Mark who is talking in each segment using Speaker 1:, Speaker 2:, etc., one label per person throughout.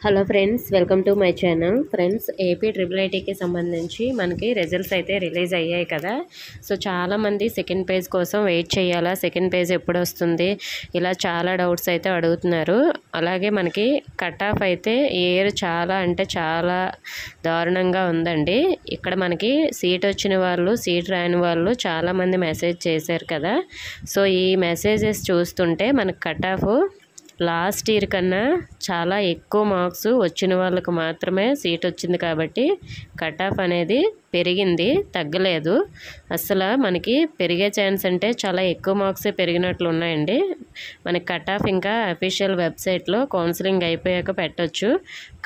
Speaker 1: Hello friends, welcome to my channel. Friends, AP triple ఐటీకి సంబంధించి మనకి రిజల్ట్స్ అయితే రిలీజ్ అయ్యాయి కదా. సో చాలామంది సెకండ్ పేజ్ కోసం వెయిట్ చేయాలా, సెకండ్ పేజ్ ఎప్పుడు వస్తుంది, ఇలా చాలా డౌట్స్ అయితే అడుగుతున్నారు. అలాగే మనకి కట్ ఆఫ్ అయితే ఈ ఇయర్ చాలా అంటే చాలా దారుణంగా ఉందండి. ఇక్కడ మనకి సీట్ వచ్చిన వాళ్ళు, సీట్ రాని వాళ్ళు చాలామంది మెసేజ్ చేశారు కదా. సో ఈ మెసేజెస్ చూస్తుంటే మనకు కట్ ఆఫ్ లాస్ట్ ఇయర్ కన్నా చాలా ఎక్కువ మార్క్స్ వచ్చిన వాళ్ళకు మాత్రమే సీట్ వచ్చింది కాబట్టి కట్ ఆఫ్ అనేది పెరిగింది, తగ్గలేదు. అసలు మనకి పెరిగే ఛాన్స్ అంటే చాలా ఎక్కువ మార్క్సే పెరిగినట్లు ఉన్నాయండి. మనకి కట్ ఆఫ్ ఇంకా అఫీషియల్ వెబ్సైట్లో కౌన్సిలింగ్ అయిపోయాక పెట్టొచ్చు.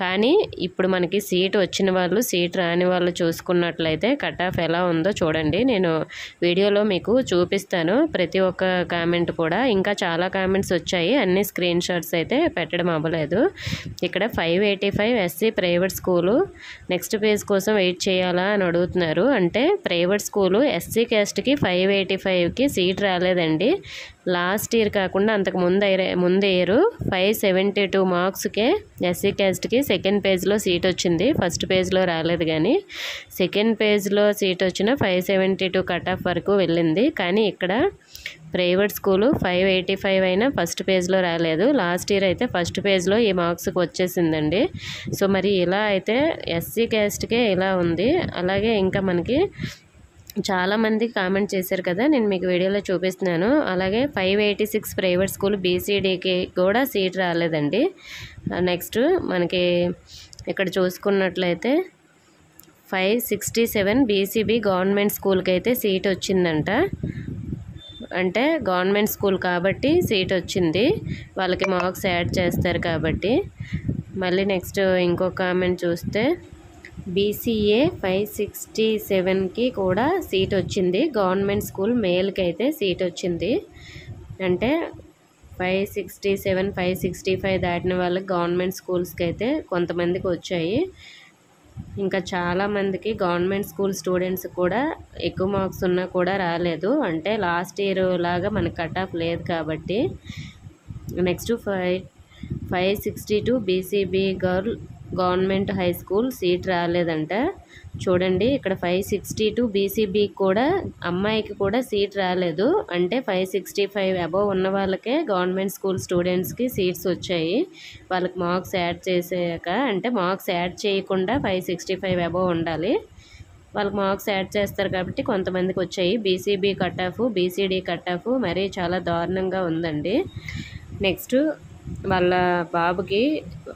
Speaker 1: కానీ ఇప్పుడు మనకి సీట్ వచ్చిన వాళ్ళు, సీట్ రాని వాళ్ళు చూసుకున్నట్లయితే కట్ ఆఫ్ ఎలా ఉందో చూడండి. నేను వీడియోలో మీకు చూపిస్తాను ప్రతి ఒక్క కామెంట్ కూడా. ఇంకా చాలా కామెంట్స్ వచ్చాయి, అన్ని స్క్రీన్ షాట్స్ అయితే పెట్టడం అవ్వలేదు. ఇక్కడ 585 SC private school next page కోసం వెయిట్ చేయాలా అని అడుగుతున్నారు. అంటే ప్రైవేట్ స్కూలు ఎస్సీ క్యాస్ట్కి 585కి సీట్ రాలేదండి. లాస్ట్ ఇయర్ కాకుండా అంతకు ముందు ఇయర్ 572 మార్క్స్కే ఎస్సీ క్యాస్ట్కి సెకండ్ పేజ్లో సీట్ వచ్చింది. ఫస్ట్ పేజ్లో రాలేదు, కానీ సెకండ్ పేజ్లో సీట్ వచ్చిన 572 కట్ ఆఫ్ వరకు వెళ్ళింది. కానీ ఇక్కడ ప్రైవేట్ స్కూలు 585 అయినా ఫస్ట్ పేజ్లో రాలేదు. లాస్ట్ ఇయర్ అయితే ఫస్ట్ పేజ్లో ఈ మార్క్స్కి వచ్చేసిందండి. సో మరి ఇలా అయితే ఎస్సీ క్యాస్ట్కే ఇలా ఉంది. అలాగే ఇంకా మనకి చాలామంది కామెంట్ చేశారు కదా, నేను మీకు వీడియోలో చూపిస్తున్నాను. అలాగే 586 ప్రైవేట్ స్కూల్ బీసీడీకి కూడా సీట్ రాలేదండి. నెక్స్ట్ మనకి ఇక్కడ చూసుకున్నట్లయితే 567 బీసీబీ గవర్నమెంట్ స్కూల్కి అయితే సీట్ వచ్చిందంట. అంటే గవర్నమెంట్ స్కూల్ కాబట్టి సీట్ వచ్చింది, వాళ్ళకి మార్క్స్ యాడ్ చేస్తారు కాబట్టి. మళ్ళీ నెక్స్ట్ ఇంకో కామెంట్ చూస్తే బీసీఏ 567కి కూడా సీట్ వచ్చింది. గవర్నమెంట్ స్కూల్ మేల్కి అయితే సీట్ వచ్చింది. అంటే 567, 565 దాటిన వాళ్ళకి గవర్నమెంట్ స్కూల్స్కి అయితే కొంతమందికి వచ్చాయి. ఇంకా చాలామందికి గవర్నమెంట్ స్కూల్ స్టూడెంట్స్ కూడా ఎక్కువ మార్క్స్ ఉన్నా కూడా రాలేదు. అంటే లాస్ట్ ఇయర్ లాగా మనకు కట్ ఆఫ్ లేదు కాబట్టి. Next 562 BCB government high school seat రాలేదంట. చూడండి, ఇక్కడ 562 బీసీబీ కూడా అమ్మాయికి కూడా సీట్ రాలేదు. అంటే 565 అబవ్ ఉన్న వాళ్ళకే గవర్నమెంట్ స్కూల్ స్టూడెంట్స్కి సీట్స్ వచ్చాయి. వాళ్ళకి మార్క్స్ యాడ్ చేసాక, అంటే మార్క్స్ యాడ్ చేయకుండా 565 అబవ్ ఉండాలి, వాళ్ళకి మార్క్స్ యాడ్ చేస్తారు కాబట్టి కొంతమందికి వచ్చాయి. BCB cut off, BCD cut off మరీ చాలా దారుణంగా ఉందండి. నెక్స్ట్ వాళ్ళ బాబుకి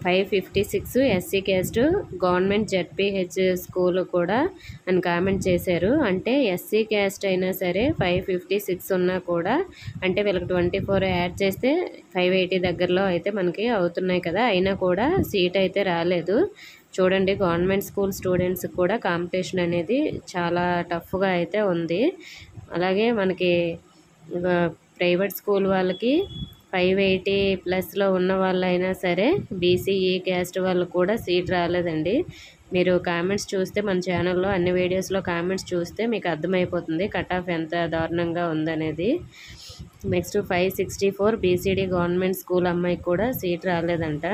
Speaker 1: 556 SC caste government ZPH school కూడా అని కామెంట్ చేశారు. అంటే ఎస్సీ క్యాస్ట్ అయినా సరే 556 ఉన్నా కూడా, అంటే వీళ్ళకి 24 యాడ్ చేస్తే 580 దగ్గరలో అయితే మనకి అవుతున్నాయి కదా, అయినా కూడా సీట్ అయితే రాలేదు. చూడండి, గవర్నమెంట్ స్కూల్ స్టూడెంట్స్ కూడా కాంపిటీషన్ అనేది చాలా టఫ్గా అయితే ఉంది. అలాగే మనకి ప్రైవేట్ స్కూల్ వాళ్ళకి 580+ ఉన్న వాళ్ళైనా సరే బీసీఈ క్యాస్ట్ వాళ్ళు కూడా సీట్ రాలేదండి. మీరు కామెంట్స్ చూస్తే మన ఛానల్లో అన్ని వీడియోస్లో కామెంట్స్ చూస్తే మీకు అర్థమైపోతుంది కట్ ఆఫ్ ఎంత దారుణంగా ఉందనేది. నెక్స్ట్ 564 బీసీడీ గవర్నమెంట్ స్కూల్ అమ్మాయికి కూడా సీట్ రాలేదంట.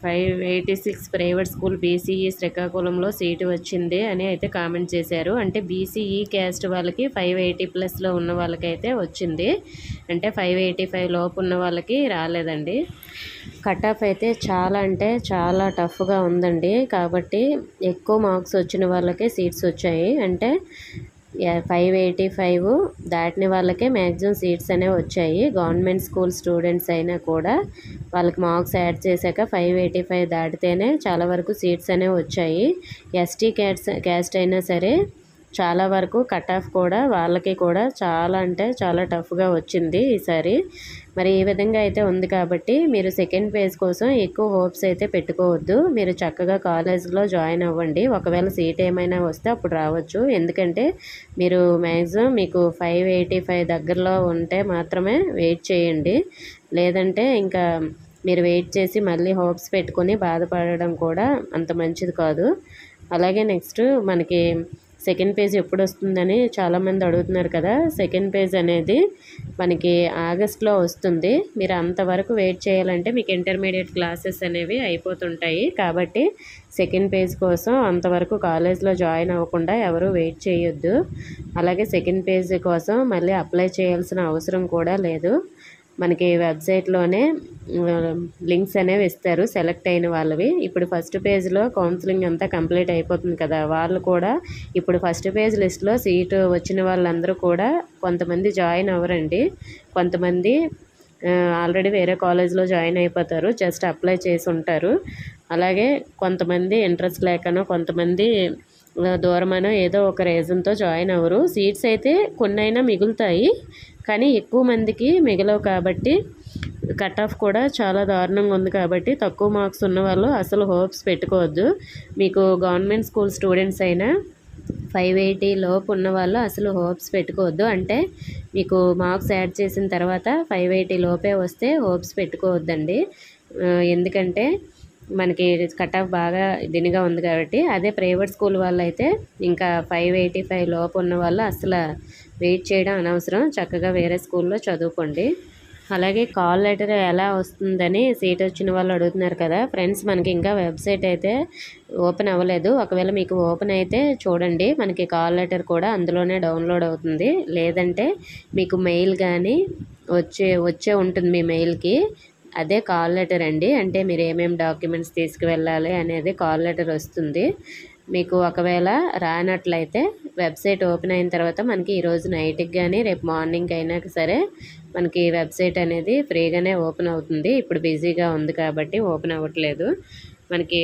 Speaker 1: 586 ప్రైవేట్ స్కూల్ బీసీఈ శ్రీకాకుళంలో సీటు వచ్చింది అని అయితే కామెంట్ చేశారు. అంటే బీసీఈ క్యాస్ట్ వాళ్ళకి 580+ ఉన్న వాళ్ళకైతే వచ్చింది. అంటే 585 లోపు ఉన్న వాళ్ళకి రాలేదండి. కట్ ఆఫ్ అయితే చాలా అంటే చాలా టఫ్గా ఉందండి. కాబట్టి ఎక్కువ మార్క్స్ వచ్చిన వాళ్ళకే సీట్స్ వచ్చాయి. అంటే 585 దాటిన వాళ్ళకే మ్యాక్సిమం సీట్స్ అనేవి వచ్చాయి. గవర్నమెంట్ స్కూల్ స్టూడెంట్స్ అయినా కూడా వాళ్ళకి మార్క్స్ యాడ్ చేశాక 585 దాటితేనే చాలా వరకు సీట్స్ అనేవి వచ్చాయి. ఎస్టీ క్యాస్ట్ అయినా సరే చాలా వరకు కట్ ఆఫ్ కూడా వాళ్ళకి కూడా చాలా అంటే చాలా టఫ్గా వచ్చింది ఈసారి. మరి ఈ విధంగా అయితే ఉంది కాబట్టి మీరు సెకండ్ పేజ్ కోసం ఎక్కువ హోప్స్ అయితే పెట్టుకోవద్దు. మీరు చక్కగా కాలేజ్లో జాయిన్ అవ్వండి. ఒకవేళ సీట్ ఏమైనా వస్తే అప్పుడు రావచ్చు. ఎందుకంటే మీరు మ్యాక్సిమం మీకు 585 దగ్గరలో ఉంటే మాత్రమే వెయిట్ చేయండి. లేదంటే ఇంకా మీరు వెయిట్ చేసి మళ్ళీ హోప్స్ పెట్టుకొని బాధపడడం కూడా అంత మంచిది కాదు. అలాగే నెక్స్ట్ మనకి సెకండ్ పేజ్ ఎప్పుడు వస్తుందని చాలామంది అడుగుతున్నారు కదా. సెకండ్ పేజ్ అనేది మనకి ఆగస్ట్లో వస్తుంది. మీరు అంతవరకు వెయిట్ చేయాలంటే మీకు ఇంటర్మీడియట్ క్లాసెస్ అనేవి అయిపోతుంటాయి. కాబట్టి సెకండ్ పేజ్ కోసం అంతవరకు కాలేజ్లో జాయిన్ అవ్వకుండా ఎవరు వెయిట్ చేయొద్దు. అలాగే సెకండ్ పేజ్ కోసం మళ్ళీ అప్లై చేయాల్సిన అవసరం కూడా లేదు. మనకి వెబ్సైట్లోనే లింక్స్ అనేవి ఇస్తారు సెలెక్ట్ అయిన వాళ్ళవి. ఇప్పుడు ఫస్ట్ పేజ్లో కౌన్సిలింగ్ అంతా కంప్లీట్ అయిపోతుంది కదా, వాళ్ళు కూడా ఇప్పుడు ఫస్ట్ పేజ్ లిస్ట్లో సీటు వచ్చిన వాళ్ళందరూ కూడా కొంతమంది జాయిన్ అవ్వరండి. కొంతమంది ఆల్రెడీ వేరే కాలేజ్లో జాయిన్ అయిపోతారు, జస్ట్ అప్లై చేసి ఉంటారు. అలాగే కొంతమంది ఇంట్రెస్ట్ లేకనో కొంతమంది దూరమైనా ఏదో ఒక రీజన్తో జాయిన్ అవ్వరు. సీట్స్ అయితే కొన్నైనా మిగులుతాయి, కానీ ఎక్కువ మందికి మిగలవు. కాబట్టి కట్ ఆఫ్ కూడా చాలా దారుణంగా ఉంది. కాబట్టి తక్కువ మార్క్స్ ఉన్న వాళ్ళు అసలు హోప్స్ పెట్టుకోవద్దు. మీకు గవర్నమెంట్ స్కూల్ స్టూడెంట్స్ అయినా 580 లోపు ఉన్న వాళ్ళు అసలు హోప్స్ పెట్టుకోవద్దు. అంటే మీకు మార్క్స్ యాడ్ చేసిన తర్వాత 580 లోపే వస్తే హోప్స్ పెట్టుకోవద్దండి. ఎందుకంటే మనకి కట్ ఆఫ్ బాగా దినిగా ఉంది కాబట్టి. అదే ప్రైవేట్ స్కూల్ వాళ్ళు అయితే ఇంకా 585 లోపు ఉన్న వాళ్ళు అసలు వెయిట్ చేయడం అనవసరం, చక్కగా వేరే స్కూల్లో చదువుకోండి. అలాగే కాల్ లెటర్ ఎలా వస్తుందని సీట్ వచ్చిన వాళ్ళు అడుగుతున్నారు కదా ఫ్రెండ్స్. మనకి ఇంకా వెబ్సైట్ అయితే ఓపెన్ అవ్వలేదు. ఒకవేళ మీకు ఓపెన్ అయితే చూడండి, మనకి కాల్ లెటర్ కూడా అందులోనే డౌన్లోడ్ అవుతుంది. లేదంటే మీకు మెయిల్ కానీ వచ్చే ఉంటుంది మీ మెయిల్కి. అదే కాల్ లెటర్ అండి. అంటే మీరు ఏమేమి డాక్యుమెంట్స్ తీసుకువెళ్ళాలి అనేది కాల్ లెటర్ వస్తుంది. మీకు ఒకవేళ రానట్లయితే వెబ్సైట్ ఓపెన్ అయిన తర్వాత మనకి ఈరోజు నైట్కి కానీ రేపు మార్నింగ్ అయినా సరే మనకి వెబ్సైట్ అనేది ఫ్రీగానే ఓపెన్ అవుతుంది. ఇప్పుడు బిజీగా ఉంది కాబట్టి ఓపెన్ అవ్వట్లేదు. మనకి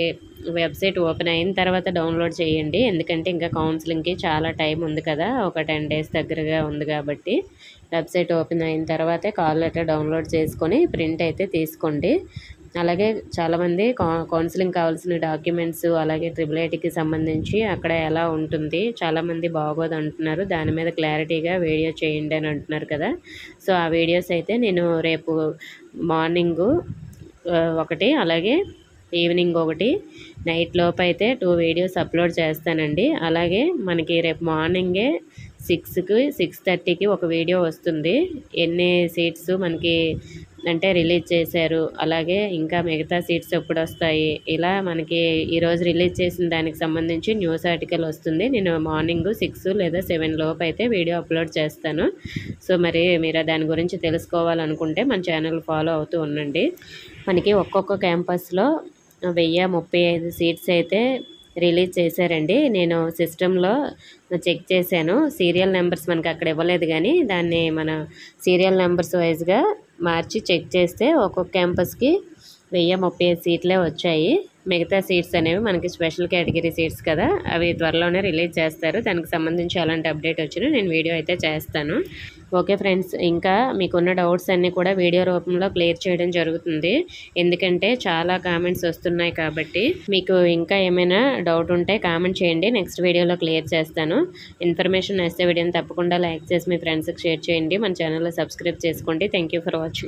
Speaker 1: వెబ్సైట్ ఓపెన్ అయిన తర్వాత డౌన్లోడ్ చేయండి, ఎందుకంటే ఇంకా కౌన్సిలింగ్కి చాలా టైం ఉంది కదా, ఒక 10 డేస్ దగ్గరగా ఉంది. కాబట్టి వెబ్సైట్ ఓపెన్ అయిన తర్వాతే కాల్ లెటర్ డౌన్లోడ్ చేసుకొని ప్రింట్ అయితే తీసుకోండి. అలాగే చాలామంది కౌన్సిలింగ్ కావాల్సిన డాక్యుమెంట్స్, అలాగే AAATకి సంబంధించి అక్కడ ఎలా ఉంటుంది, చాలామంది బాగోదు అంటున్నారు. దాని మీద క్లారిటీగా వీడియో చేయండి అని అంటున్నారు కదా. సో ఆ వీడియోస్ అయితే నేను రేపు మార్నింగు ఒకటి, అలాగే ఈవినింగ్ ఒకటి, నైట్ లోపు అయితే 2 వీడియోస్ అప్లోడ్ చేస్తానండి. అలాగే మనకి రేపు మార్నింగే 6కి 6:30కి ఒక వీడియో వస్తుంది. ఎన్ని సీట్స్ మనకి అంటే రిలీజ్ చేశారు, అలాగే ఇంకా మిగతా సీట్స్ ఎప్పుడు వస్తాయి, ఇలా మనకి ఈరోజు రిలీజ్ చేసిన దానికి సంబంధించి న్యూస్ ఆర్టికల్ వస్తుంది. నేను మార్నింగ్ 6 లేదా 7 లోపు అయితే వీడియో అప్లోడ్ చేస్తాను. సో మరి మీరు దాని గురించి తెలుసుకోవాలనుకుంటే మన ఛానల్ ఫాలో అవుతూ ఉండండి. మనకి ఒక్కొక్క క్యాంపస్లో 1035 సీట్స్ అయితే రిలీజ్ చేశారండి. నేను సిస్టంలో చెక్ చేశాను. సీరియల్ నెంబర్స్ మనకి అక్కడ ఇవ్వలేదు, కానీ దాన్ని మన సీరియల్ నెంబర్స్ వైజ్గా మార్చి చెక్ చేస్తే ఒక్కొక్క క్యాంపస్కి 1035 సీట్లే వచ్చాయి. మిగతా సీట్స్ అనేవి మనకి స్పెషల్ కేటగిరీ సీట్స్ కదా, అవి త్వరలోనే రిలీజ్ చేస్తారు. దానికి సంబంధించి ఎలాంటి అప్డేట్ వచ్చినా నేను వీడియో అయితే చేస్తాను. ఓకే ఫ్రెండ్స్, ఇంకా మీకున్న డౌట్స్ అన్నీ కూడా వీడియో రూపంలో క్లియర్ చేయడం జరుగుతుంది. ఎందుకంటే చాలా కామెంట్స్ వస్తున్నాయి కాబట్టి. మీకు ఇంకా ఏమైనా డౌట్ ఉంటే కామెంట్ చేయండి, నెక్స్ట్ వీడియోలో క్లియర్ చేస్తాను. ఇన్ఫర్మేషన్ నచ్చితే వీడియోని తప్పకుండా లైక్ చేసి మీ ఫ్రెండ్స్కి షేర్ చేయండి. మన ఛానల్లో సబ్స్క్రైబ్ చేసుకోండి. Thank you for watching.